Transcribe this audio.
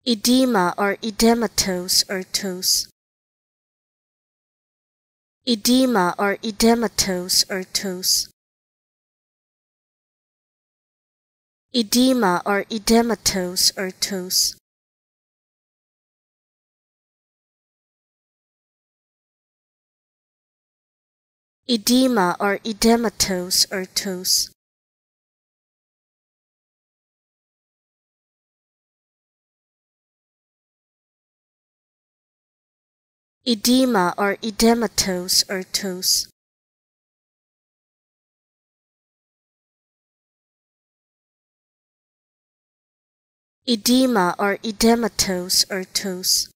Edema or edematose or tose. Edema or edematose or tose. Edema or edematose or tose. Edema or edematose or tose. Edema or edematose or tose. Edema or edematose or tose.